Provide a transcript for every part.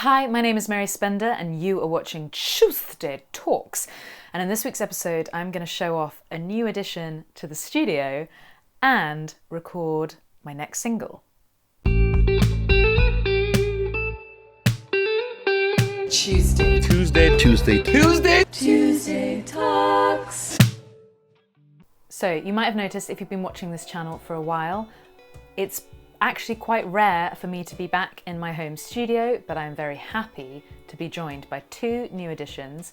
Hi, my name is Mary Spender and you are watching Tuesday Talks. And in this week's episode, I'm going to show off a new addition to the studio and record my next single. Tuesday Talks. So you might have noticed if you've been watching this channel for a while, it's actually quite rare for me to be back in my home studio, but I'm very happy to be joined by two new additions.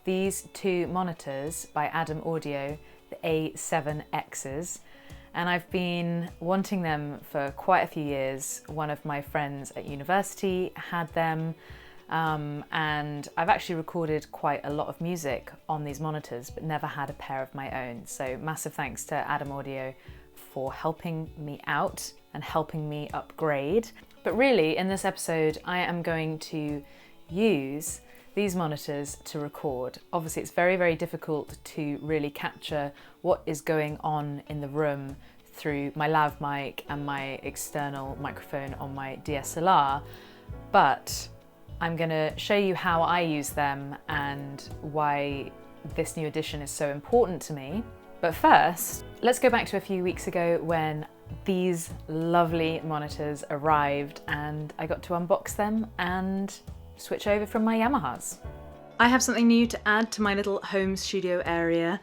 These two monitors by Adam Audio, the A7Xs, and I've been wanting them for quite a few years. One of my friends at university had them, and I've actually recorded quite a lot of music on these monitors, but never had a pair of my own. So massive thanks to Adam Audio for helping me out and helping me upgrade. But really, in this episode, I am going to use these monitors to record. Obviously, it's very, very difficult to really capture what is going on in the room through my lav mic and my external microphone on my DSLR, but I'm gonna show you how I use them and why this new addition is so important to me. But first, let's go back to a few weeks ago when these lovely monitors arrived and I got to unbox them and switch over from my Yamahas. I have something new to add to my little home studio area.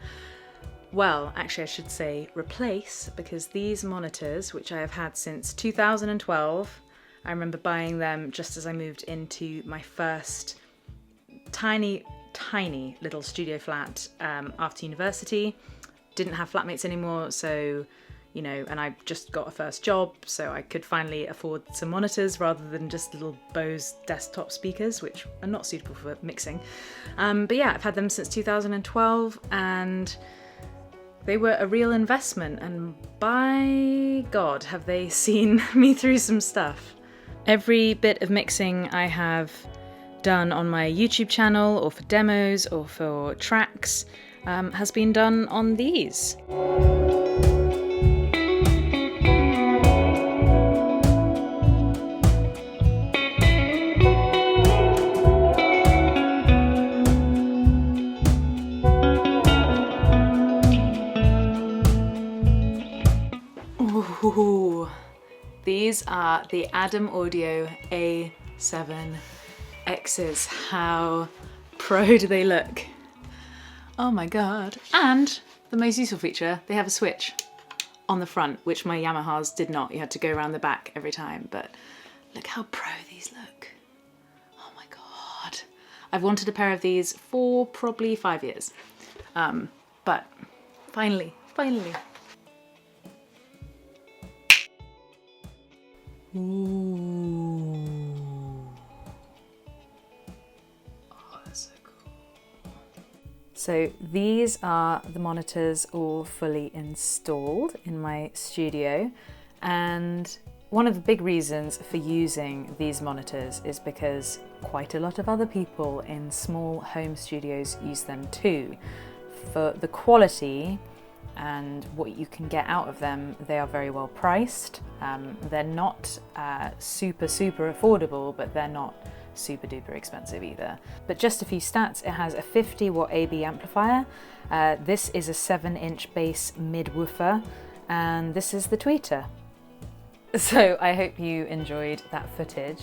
Well, actually I should say replace, because these monitors, which I have had since 2012, I remember buying them just as I moved into my first tiny little studio flat after university. Didn't have flatmates anymore, so and I just got a first job, so I could finally afford some monitors rather than just little Bose desktop speakers, which are not suitable for mixing. But yeah, I've had them since 2012 and they were a real investment, and by God have they seen me through some stuff. Every bit of mixing I have done on my YouTube channel or for demos or for tracks has been done on these. Ooh, these are the Adam Audio A7Xs. How pro do they look? Oh my God. And the most useful feature, they have a switch on the front, which my Yamahas did not. You had to go around the back every time, but look how pro these look. Oh my God. I've wanted a pair of these for probably 5 years. But finally. Ooh. Oh, that's so cool. So these are the monitors all fully installed in my studio, and one of the big reasons for using these monitors is because quite a lot of other people in small home studios use them too. For the quality and what you can get out of them, they are very well priced. They're not super affordable, but they're not super duper expensive either. But just a few stats: it has a 50 watt AB amplifier, this is a 7-inch bass mid-woofer, and this is the tweeter. So I hope you enjoyed that footage.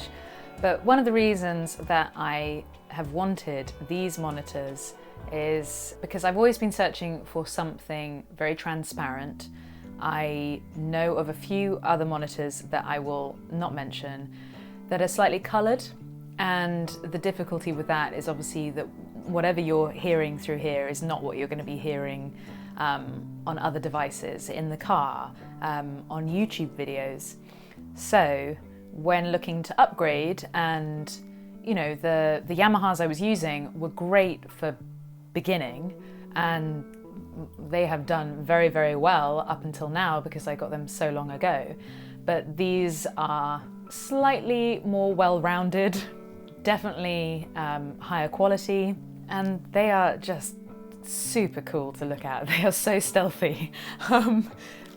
But one of the reasons that I have wanted these monitors is because I've always been searching for something very transparent. I know of a few other monitors that I will not mention that are slightly coloured, and the difficulty with that is obviously that whatever you're hearing through here is not what you're going to be hearing on other devices, in the car, on YouTube videos. So when looking to upgrade, and the Yamahas I was using were great for beginning, and they have done very, very well up until now because I got them so long ago. But these are slightly more well-rounded, definitely higher quality, and they are just super cool to look at. They are so stealthy.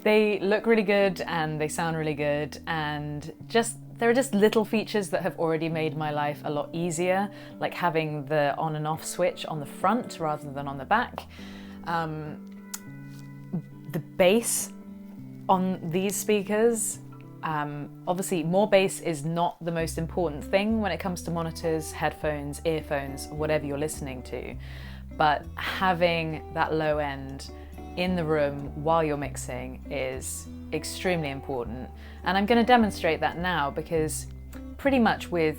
They look really good and they sound really good, and just There are just little features that have already made my life a lot easier, like having the on and off switch on the front rather than on the back. The bass on these speakers, obviously more bass is not the most important thing when it comes to monitors, headphones, earphones, whatever you're listening to, but having that low end in the room while you're mixing is extremely important. And I'm going to demonstrate that now, because pretty much with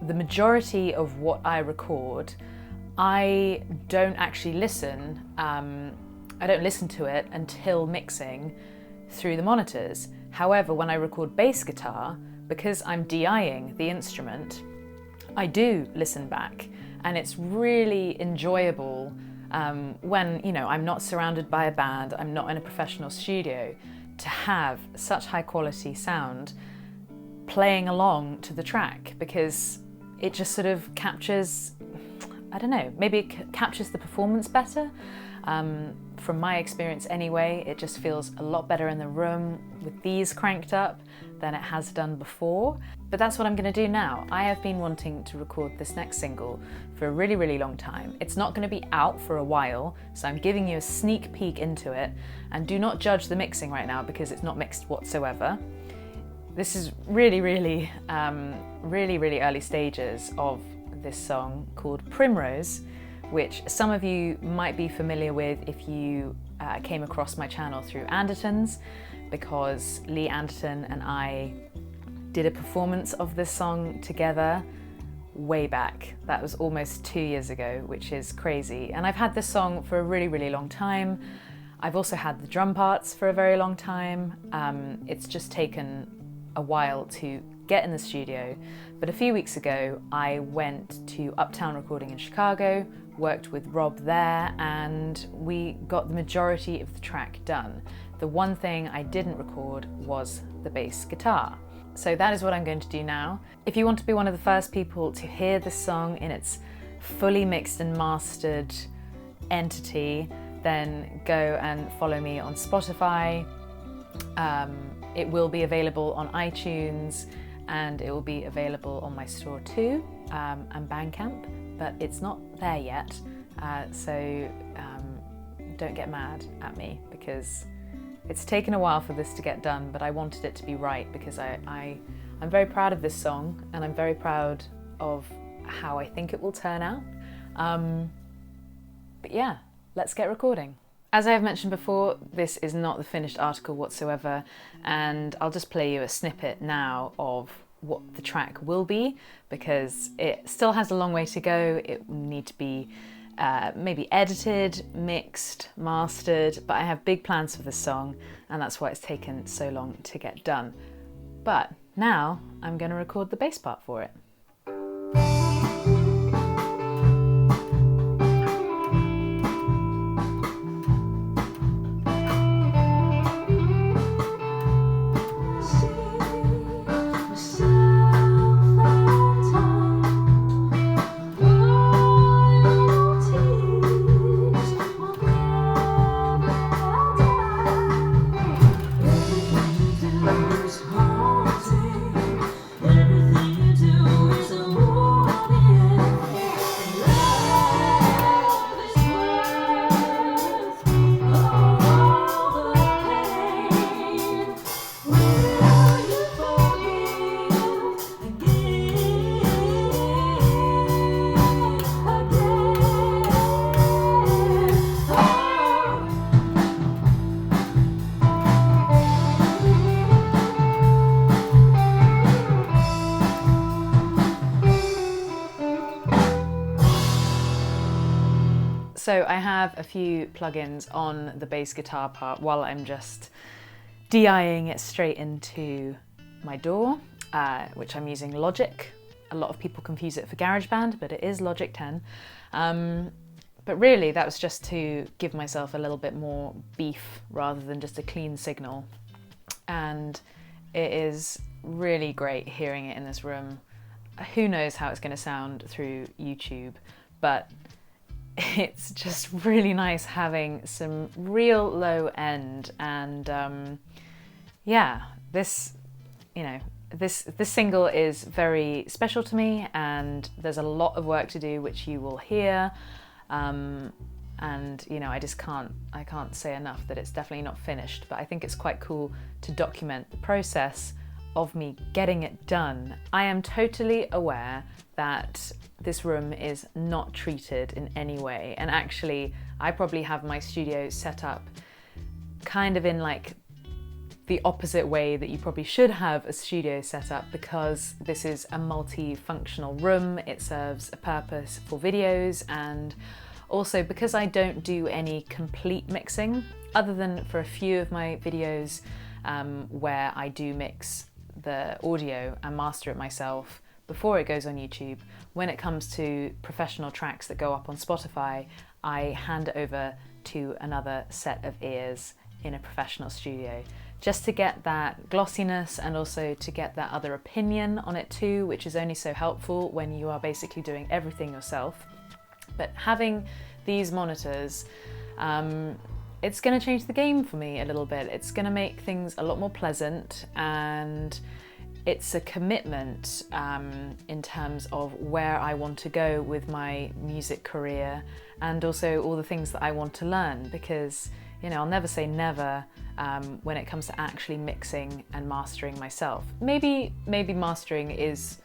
the majority of what I record, I don't actually listen. I don't listen to it until mixing through the monitors. However, when I record bass guitar, because I'm DIing the instrument, I do listen back, and it's really enjoyable when, you know, I'm not surrounded by a band, I'm not in a professional studio, to have such high quality sound playing along to the track, because it just sort of captures, I don't know, maybe it captures the performance better. From my experience anyway, it just feels a lot better in the room with these cranked up than it has done before. But that's what I'm going to do now. I have been wanting to record this next single for a really, really long time. It's not going to be out for a while, so I'm giving you a sneak peek into it. And do not judge the mixing right now, because it's not mixed whatsoever. This is really, really, really early stages of this song called Primrose, which some of you might be familiar with if you came across my channel through Anderton's, because Lee Anderton and I did a performance of this song together way back. That was almost 2 years ago, which is crazy. And I've had this song for a really, really long time. I've also had the drum parts for a very long time. It's just taken a while to get in the studio. But a few weeks ago, I went to Uptown Recording in Chicago, worked with Rob there, and we got the majority of the track done. The one thing I didn't record was the bass guitar. So that is what I'm going to do now. If you want to be one of the first people to hear this song in its fully mixed and mastered entity, then go and follow me on Spotify. It will be available on iTunes, and it will be available on my store too, and Bandcamp, but it's not there yet. So don't get mad at me, because it's taken a while for this to get done, but I wanted it to be right, because I'm very proud of this song, and I'm very proud of how I think it will turn out. But yeah, let's get recording. As I have mentioned before, this is not the finished article whatsoever, and I'll just play you a snippet now of what the track will be, because it still has a long way to go. It will need to be maybe edited, mixed, mastered, but I have big plans for this song, and that's why it's taken so long to get done. But now I'm going to record the bass part for it. So I have a few plugins on the bass guitar part while I'm just DIing it straight into my DAW, which I'm using Logic. A lot of people confuse it for GarageBand, but it is Logic 10. But really that was just to give myself a little bit more beef rather than just a clean signal. And it is really great hearing it in this room. Who knows how it's going to sound through YouTube, but it's just really nice having some real low end, and yeah, this, you know, this single is very special to me, and there's a lot of work to do, which you will hear. And you know, I can't say enough that it's definitely not finished, but I think it's quite cool to document the process of me getting it done. I am totally aware that this room is not treated in any way, and actually I probably have my studio set up kind of in like the opposite way that you probably should have a studio set up, because this is a multifunctional room. It serves a purpose for videos, and also because I don't do any complete mixing, other than for a few of my videos where I do mix the audio and master it myself before it goes on YouTube. When it comes to professional tracks that go up on Spotify, I hand it over to another set of ears in a professional studio, just to get that glossiness and also to get that other opinion on it too, which is only so helpful when you are basically doing everything yourself. But having these monitors, it's going to change the game for me a little bit. It's going to make things a lot more pleasant, and it's a commitment in terms of where I want to go with my music career, and also all the things that I want to learn, because, you know, I'll never say never when it comes to actually mixing and mastering myself. Maybe mastering is,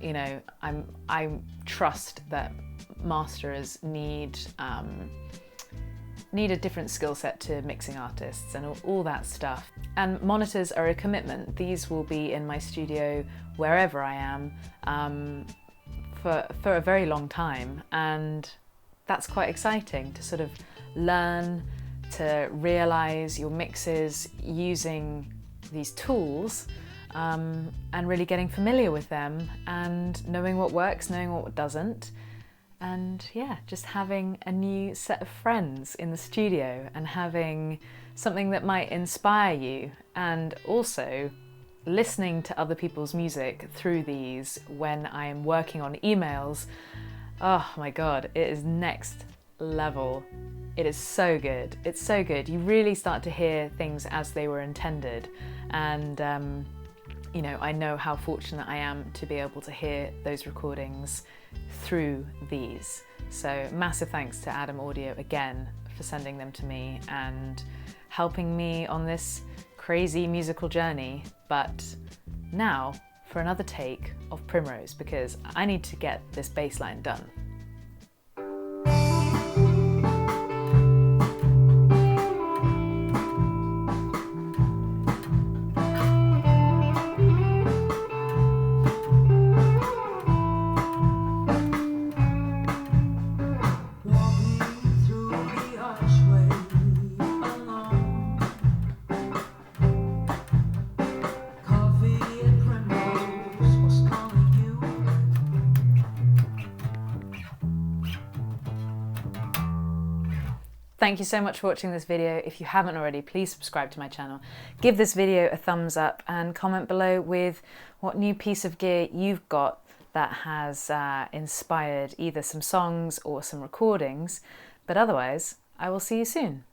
you know, I trust that masterers need a different skill set to mixing artists and all that stuff. And monitors are a commitment. These will be in my studio wherever I am for a very long time, and that's quite exciting to sort of learn to realize your mixes using these tools, and really getting familiar with them and knowing what works, knowing what doesn't. And yeah, just having a new set of friends in the studio and having something that might inspire you, and also listening to other people's music through these when I am working on emails. Oh my God, it is next level. It is so good. It's so good. You really start to hear things as they were intended. And you know, I know how fortunate I am to be able to hear those recordings through these. So massive thanks to Adam Audio again for sending them to me and helping me on this crazy musical journey. But now for another take of Primrose, because I need to get this bass line done. Thank you so much for watching this video. If you haven't already, please subscribe to my channel. Give this video a thumbs up and comment below with what new piece of gear you've got that has inspired either some songs or some recordings. But otherwise, I will see you soon.